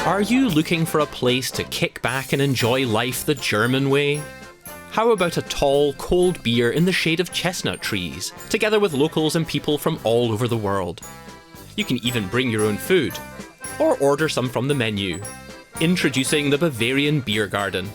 Are you looking for a place to kick back and enjoy life the German way? How about a tall, cold beer in the shade of chestnut trees, together with locals and people from all over the world? You can even bring your own food, or order some from the menu. Introducing the Bavarian Beer Garden.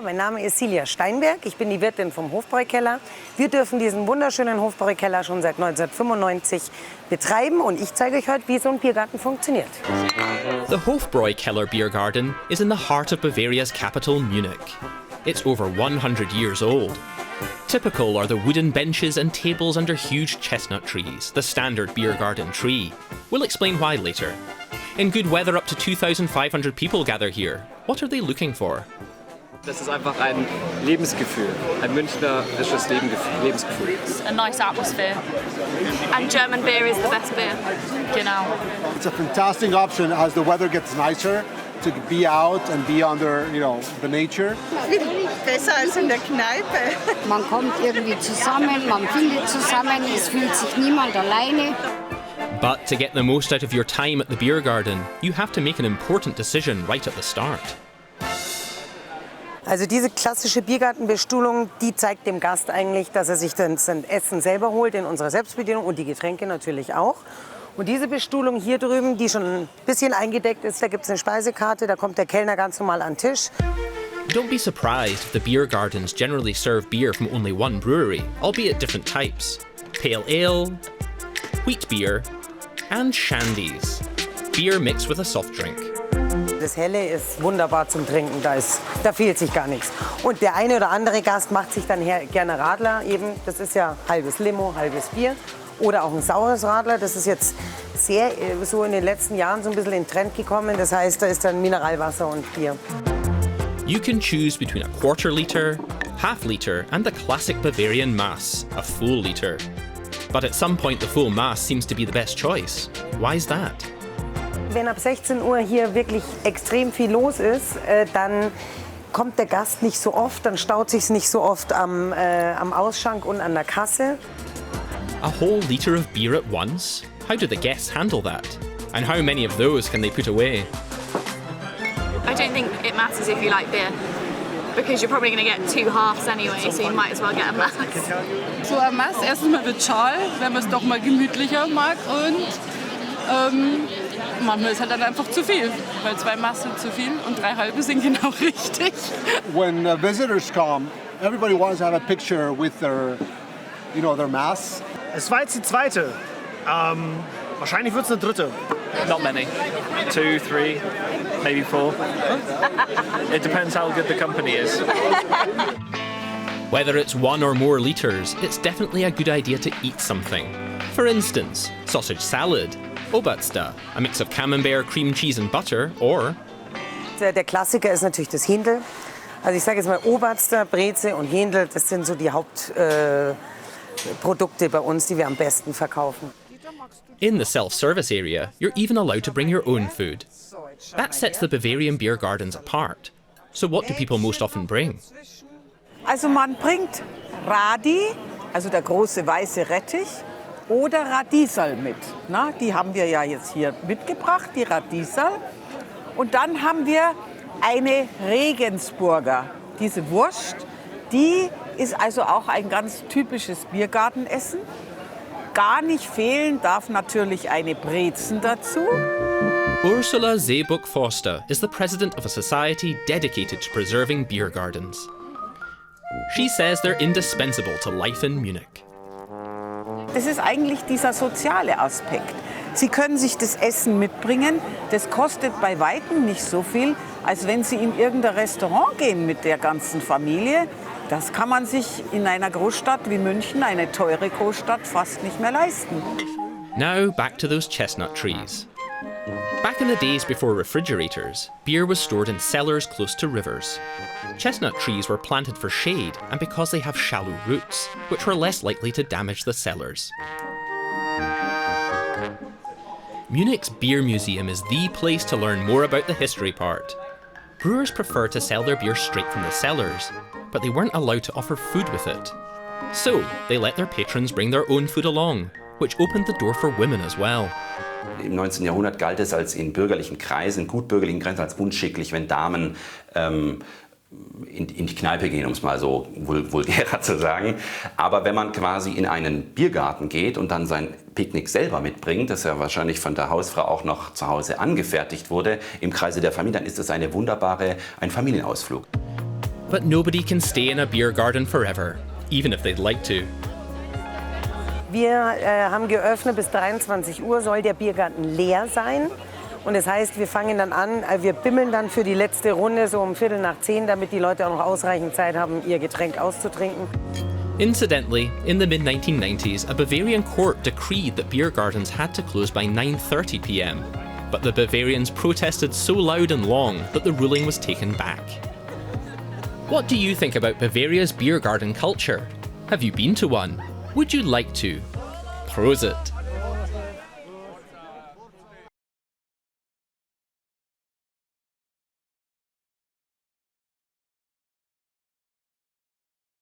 Mein Name ist Silja Steinberg, ich bin die Wirtin vom Hofbräukeller. Wir dürfen diesen wunderschönen Hofbräukeller schon seit 1995 betreiben und ich zeige euch heute, wie so ein Biergarten funktioniert. The Hofbräukeller Beer Garden is in the heart of Bavaria's capital, Munich. It's over 100 years old. Typical are the wooden benches and tables under huge chestnut trees, the standard beer garden tree. We'll explain why later. In good weather, up to 2,500 people gather here. What are they looking for? Das ist einfach ein Lebensgefühl, ein münchnerisches Lebensgefühl. A nice atmosphere. And German beer is the best beer. Genau. It's a fantastic option as the weather gets nicer to be out and be under, the nature. Besser als in der Kneipe. Man kommt irgendwie zusammen, man findet zusammen, es fühlt sich niemand alleine. But to get the most out of your time at the beer garden, you have to make an important decision right at the start. Also diese klassische Biergartenbestuhlung, die zeigt dem Gast eigentlich, dass er sich dann sein Essen selber holt in unserer Selbstbedienung und die Getränke natürlich auch. Und diese Bestuhlung hier drüben, die schon ein bisschen eingedeckt ist, da gibt es eine Speisekarte, da kommt der Kellner ganz normal an den Tisch. Don't be surprised if the beer gardens generally serve beer from only one brewery, albeit different types. Pale ale, wheat beer and shandies. Beer mixed with a soft drink. Das Helle ist wunderbar zum Trinken, da fehlt sich gar nichts. Und der eine oder andere Gast macht sich dann gerne Radler, eben, das ist ja halbes Limo, halbes Bier. Oder auch ein saures Radler, das ist jetzt sehr so in den letzten Jahren so ein bisschen in den Trend gekommen. Das heißt, da ist dann Mineralwasser und Bier. You can choose between a quarter liter, half liter and the classic Bavarian Mass, a full liter. But at some point the full Mass seems to be the best choice. Why is that? Wenn ab 16 Uhr hier wirklich extrem viel los ist, dann kommt der Gast nicht so oft, dann staut sich's nicht so oft am Ausschank und an der Kasse. A whole liter of beer at once? How do the guests handle that? And how many of those can they put away? I don't think it matters if you like beer, because you're probably going to get two halves anyway, so you might as well get a Mass. So ein Mass, erstens mal wird schal, wenn man es doch mal gemütlicher mag und manchmal ist halt dann einfach zu viel, weil 2 Mass sind zu viel und 3 halbe sind genau richtig. When visitors come, everybody wants to have a picture with their Mass. Es war jetzt die zweite. Wahrscheinlich wird es eine dritte. Not many. 2, 3, maybe 4. It depends how good the company is. Whether it's 1 or more liters, it's definitely a good idea to eat something. For instance, sausage salad, Oberste, a mix of camembert, cream cheese and butter, or... Der Klassiker ist natürlich das Händel. Also ich sage jetzt mal Oberste, Breze und Händel, das sind so die Hauptprodukte bei uns, die wir am besten verkaufen. In the self-service area, you're even allowed to bring your own food. That sets the Bavarian beer gardens apart. So what do people most often bring? Also man bringt Radi, also der große weiße Rettich, oder Radieserl mit. Na, die haben wir ja jetzt hier mitgebracht, die Radieserl. Und dann haben wir eine Regensburger. Diese Wurst, die ist also auch ein ganz typisches Biergartenessen. Gar nicht fehlen darf natürlich eine Brezen dazu. Ursula Seebuck-Forster is the president of a society dedicated to preserving beer gardens. She says they're indispensable to life in Munich. Das ist eigentlich dieser soziale Aspekt. Sie können sich das Essen mitbringen. Das kostet bei Weitem nicht so viel, als wenn Sie in irgendein Restaurant gehen mit der ganzen Familie. Das kann man sich in einer Großstadt wie München, eine teure Großstadt, fast nicht mehr leisten. Now back to those chestnut trees. Back in the days before refrigerators, beer was stored in cellars close to rivers. Chestnut trees were planted for shade and because they have shallow roots, which were less likely to damage the cellars. Munich's Beer Museum is the place to learn more about the history part. Brewers prefer to sell their beer straight from the cellars, but they weren't allowed to offer food with it. So they let their patrons bring their own food along, which opened the door for women as well. Im 19. Jahrhundert galt es als in bürgerlichen Kreisen, gutbürgerlichen Kreisen, als unschicklich, wenn Damen in die Kneipe gehen, um es mal so vulgärer zu sagen. Aber wenn man quasi in einen Biergarten geht und dann sein Picknick selber mitbringt, das ja wahrscheinlich von der Hausfrau auch noch zu Hause angefertigt wurde, im Kreise der Familie, dann ist es ein Familienausflug. But nobody can stay in a beer garden forever, even if they'd like to. Wir haben geöffnet, bis 23 Uhr soll der Biergarten leer sein. Und das heißt, wir fangen dann an, wir bimmeln dann für die letzte Runde so um 9:15, damit die Leute auch noch ausreichend Zeit haben, ihr Getränk auszutrinken. Incidentally, in the mid-1990s, a Bavarian court decreed that beer gardens had to close by 9:30 p.m. But the Bavarians protested so loud and long that the ruling was taken back. What do you think about Bavaria's beer garden culture? Have you been to one? Would you like to? Prosit!